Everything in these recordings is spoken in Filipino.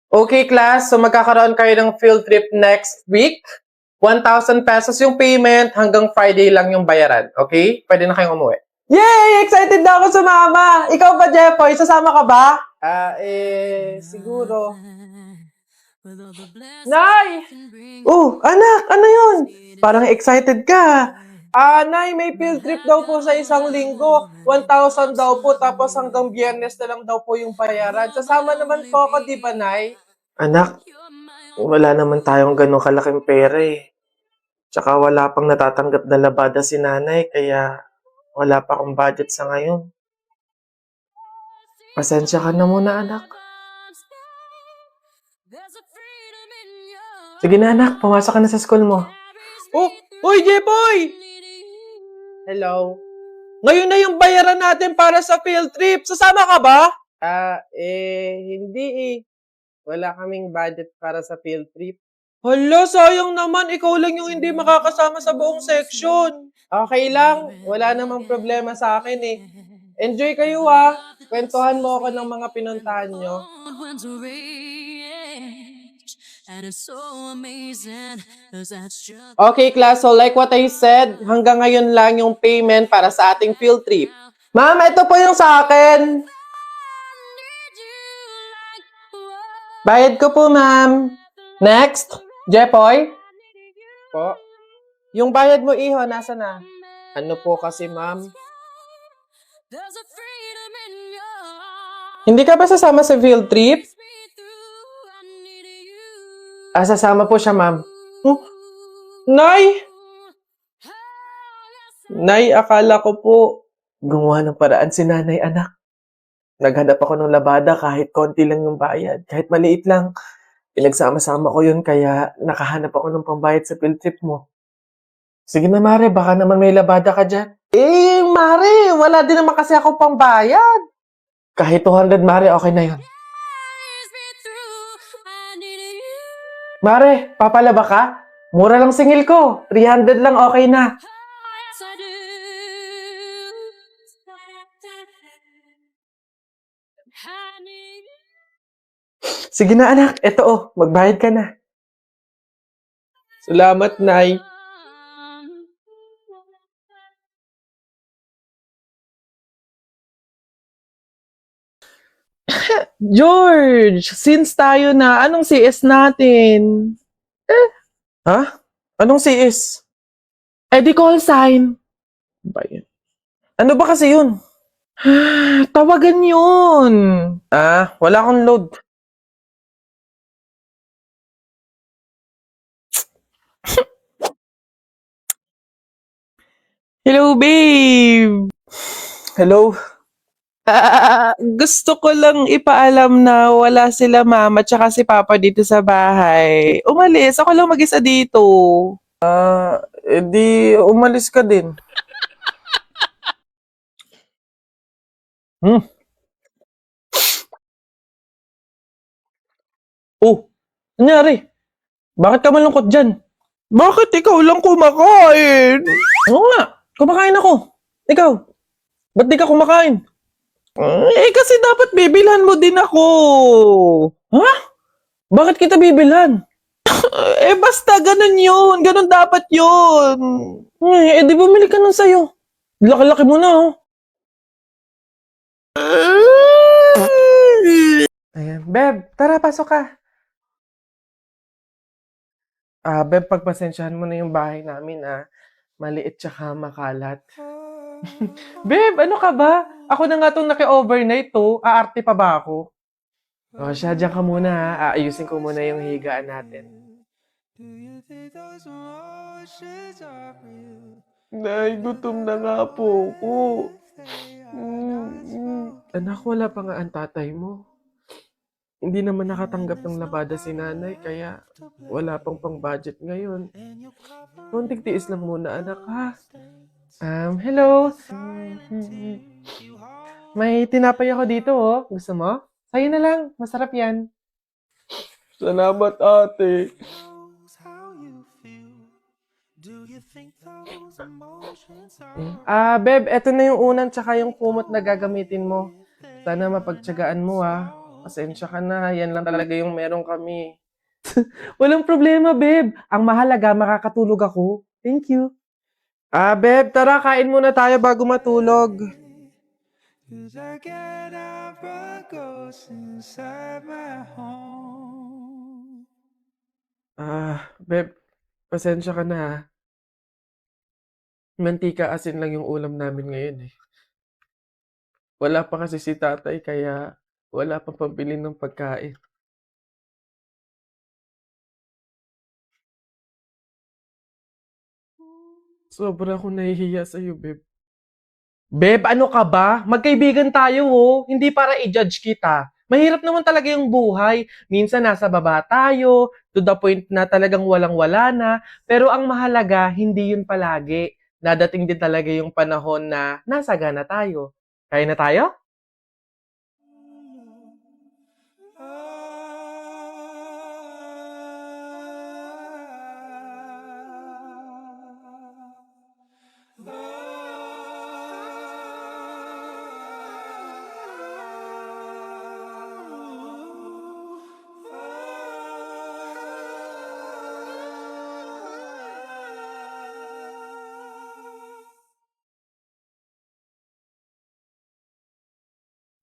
Okay, class. So, magkakaroon kayo ng field trip next week. 1,000 pesos yung payment. Hanggang Friday lang yung bayaran. Okay? Pwede na kayong umuwi. Yay! Excited na ako sumama! Ikaw ba, Jeffoy? Sasama ka ba? Siguro. Nay! Oh, anak! Ano yun? Parang excited ka. Nay, may field trip daw po sa isang linggo. 1,000 daw po, tapos hanggang Biyernes na lang daw po yung bayaran. Sasama naman po ako, di ba, Nay? Anak, wala naman tayong ganong kalaking pera eh. Tsaka wala pang natatanggap na labada si nanay, kaya wala pa akong budget sa ngayon. Pasensya ka na muna, anak. Sige na, anak. Pumasok ka na sa school mo. Oh! Hoy, Jepoy! Hello? Ngayon na yung bayaran natin para sa field trip. Sasama ka ba? Hindi eh. Wala kaming budget para sa field trip. Hala, sayang naman. Ikaw lang yung hindi makakasama sa buong section. Okay lang. Wala namang problema sa akin eh. Enjoy kayo ah. Kwentuhan mo ako ng mga pinuntahan nyo. Okay, class. So like what I said, hanggang ngayon lang yung payment para sa ating field trip. Ma'am, ito po yung sa akin. Bayad ko po, ma'am. Next. Jepoy? Po? Yung bayad mo, iho, nasa na? Ano po kasi, ma'am? Hindi ka ba sasama sa field trip? Sasama po siya, ma'am. Oh, Nay! Nay, akala ko po gumawa ng paraan si nanay, anak. Naghanap ako ng labada kahit konti lang yung bayad. Kahit maliit lang. Pinagsama-sama ko yun kaya nakahanap ako ng pambayad sa field trip mo. Sige na, Mare. Baka naman may labada ka dyan. Mare. Wala din naman kasi ako pambayad. Kahit 200, Mare. Okay na yun. Mare, papalaba ka? Mura lang singil ko. 300 lang, okay na. Sige na, anak. Eto, magbayad ka na. Salamat, Nay. George, since tayo na, anong CS natin? Ha? Anong CS? Di call sign. Ba yun? Ano ba kasi yun? Tawagan yun. Wala akong load. Hello, babe. Hello. Gusto ko lang ipaalam na wala sila mama tsaka si papa dito sa bahay. Umalis. Ako lang mag-isa dito. Di umalis ka din. Oh, nangyari? Bakit ka malungkot dyan? Bakit ikaw lang kumakain? Oo nga, kumakain ako. Ikaw, ba't di ka kumakain? Kasi dapat bibilhan mo din ako. Ha? Bakit kita bibilhan? Basta ganun yun. Ganun dapat yun. Di bumili ka nun sa'yo. Laki-laki mo na, oh. Ayan. Beb, tara, pasok ka. Beb, pagpasensyahan mo na yung bahay namin, maliit tsaka makalat. Beb, ano ka ba? Ako na nga itong naki-overnight to. Aarte pa ba ako? O siya, dyan ka muna ha. Aayusin ko muna yung higaan natin. Nay, gutom na nga po ako. Anak, wala pa nga ang tatay mo. Hindi naman nakatanggap ng labada si nanay, kaya wala pang pang-budget ngayon. Konting tiis lang muna, anak, ha? Hello? May tinapay ako dito, oh. Gusto mo? Sa'yo na lang. Masarap yan. Salamat, ate. Beb, eto na yung unang tsaka yung kumot na gagamitin mo. Sana mapagtyagaan mo, pasensya ka na. Yan lang talaga yung meron kami. Walang problema, babe. Ang mahalaga, makakatulog ako. Thank you. Babe, tara, kain muna tayo bago matulog. Cause I cannot run ghosts inside my home. Babe, pasensya ka na ha. Mantika asin lang yung ulam namin ngayon eh. Wala pa kasi si tatay kaya wala pang pambili ng pagkain. Sobra akong nahihiya sa'yo, babe. Babe, ano ka ba? Magkaibigan tayo, oh. Hindi para i-judge kita. Mahirap naman talaga yung buhay. Minsan nasa baba tayo, to the point na talagang walang-wala na. Pero ang mahalaga, hindi yun palagi. Dadating din talaga yung panahon na nasa gana tayo. Kaya na tayo?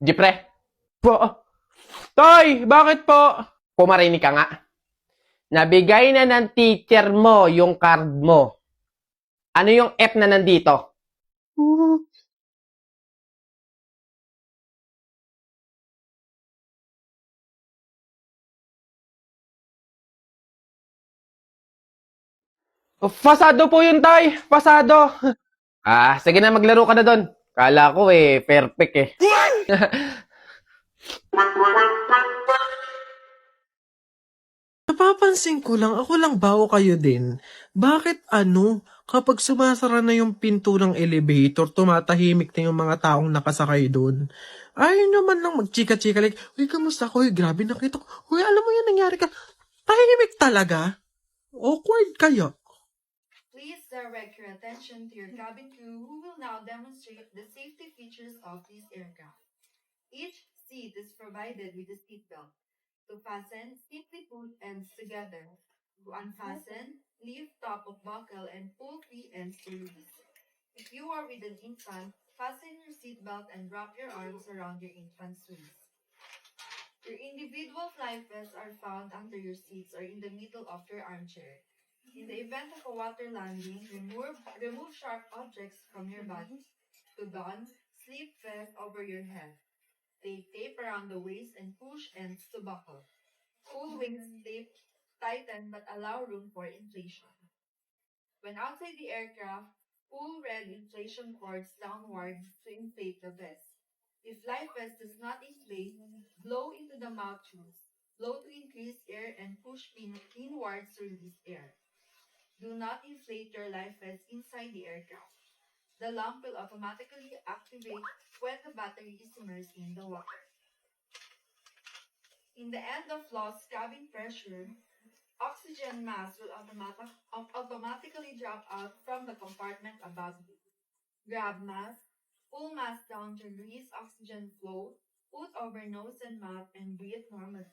Jipre? Po. Toy, bakit po? Pumarinig ka nga. Nabigay na ng teacher mo yung card mo. Ano yung F na nandito? Pasado po yun, Tay. Pasado. Sige na, maglaro ka na doon. Kala ko perfect eh. Napapansin ko lang, ako lang ba o kayo din? Bakit kapag sumasara na yung pinto ng elevator, tumatahimik na yung mga taong nakasakay doon? Ayaw nyo man lang magchika-chika like, uy, kamusta ko? Uy, grabe nakita ko. Uy, alam mo yan, nangyari ka. Tahimik talaga. Awkward kayo. Please direct your attention to your cabin crew who will now demonstrate the safety features of this aircraft. Each seat is provided with a seatbelt. To fasten, simply put ends together. To unfasten, leave top of buckle and pull three ends to release. If you are with an infant, fasten your seatbelt and wrap your arms around your infant's waist. Your individual flight vests are found under your seats or in the middle of your armchair. In the event of a water landing, remove sharp objects from your body. To don, sleep vest over your head. Take tape around the waist and push ends to buckle. Pull wings tape tighten but allow room for inflation. When outside the aircraft, pull red inflation cords downward to inflate the vest. If life vest does not inflate, blow into the mouth tubes. Blow to increase air and push inwards to release air. Do not inflate your life vest inside the aircraft. The lamp will automatically activate when the battery is immersed in the water. In the end of lost cabin pressure, oxygen mask will automatically drop out from the compartment above you. Grab mask, pull mask down to release oxygen flow, put over nose and mouth and breathe normally.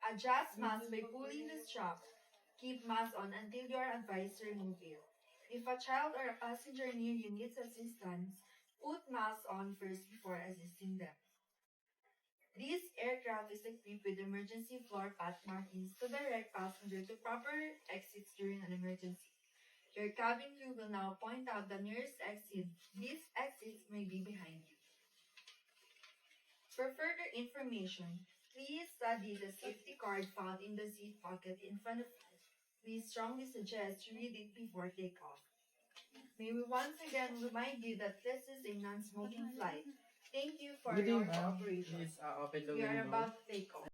Adjust mask by pulling the strap. Keep mask on until you are advised to remove it. If a child or a passenger near you needs assistance, put mask on first before assisting them. This aircraft is equipped with emergency floor path markings to direct passengers to proper exits during an emergency. Your cabin crew will now point out the nearest exit. These exits may be behind you. For further information, please study the safety card found in the seat pocket in front of you. We strongly suggest you read it before takeoff. May we once again remind you that this is a non-smoking flight. Thank you for your cooperation. We are about to take off.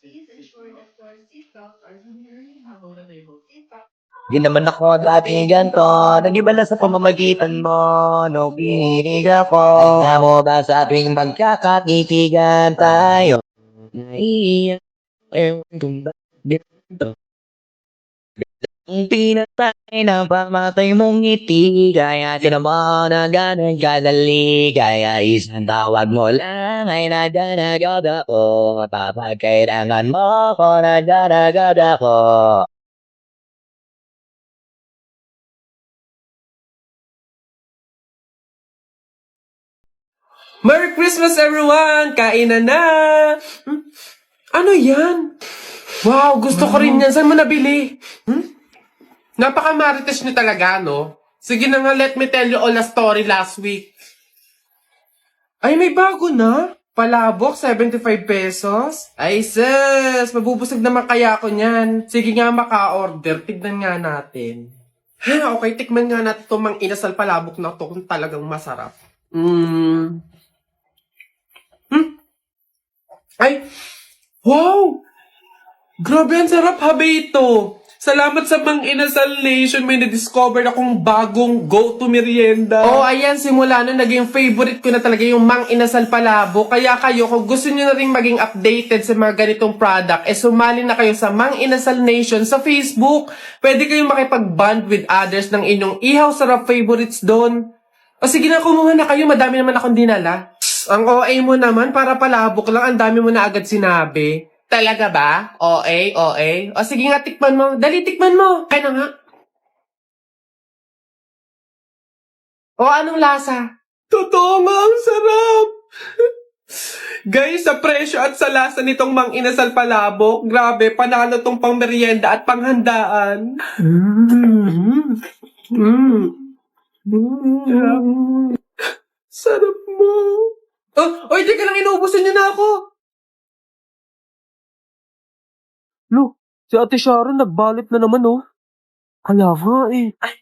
Please ensure that your seatbelts are securely fastened. Di naman ako dati ganito, nag-iba sa pamamagitan mo, no kinig ako. Alam mo ba sa ating magkakatitigan tayo? Naiiyak, ewan kung bakit dito. Ang pinatay ng pamatay mong ngiti, kaya tinamo na ganun kadali, kaya isang tawag mo lang ay nadanagad ako, kapag kailangan mo ko, nadanagad ako. Merry Christmas everyone! Kainan na! Ano yan? Wow, gusto ko rin yan. Saan mo nabili? Napaka-marites niyo talaga, no? Sige na nga, let me tell you all the story last week. Ay, may bago na? Palabok, 75 pesos? Ay, sis, mabubusog naman kaya ako niyan. Sige nga, maka-order. Tignan nga natin. Okay, tikman nga natin itong mang inasal palabok na to kung talagang masarap. Ay, wow! Grabe, ang sarap, habito. Salamat sa Mang Inasal Nation, may na-discover akong bagong go-to merienda. Oh, ayan, simula na naging favorite ko na talaga yung Mang Inasal Palabo. Kaya kayo, kung gusto nyo na rin maging updated sa mga ganitong product, sumali na kayo sa Mang Inasal Nation sa Facebook. Pwede kayong makipag-bond with others ng inyong ihaw sarap favorites doon. O sige na, kumuha na kayo, madami naman akong dinala. Ang OA mo naman, para palabok lang, ang dami mo na agad sinabi. Talaga ba? OA? O sige nga, tikman mo. Dali, tikman mo. Kaya na nga. O anong lasa? Totoo nga, ang sarap. Guys, sa presyo at sa lasa nitong Mang Inasal Palabok, grabe, panalo tong pang merienda at panghandaan. Sarap mo. Oh, oy, di ka lang, inuubusin niyo na ako. Lo, si Ate Sharon nagbalit na naman, oh. Kaya nga, eh. Ay,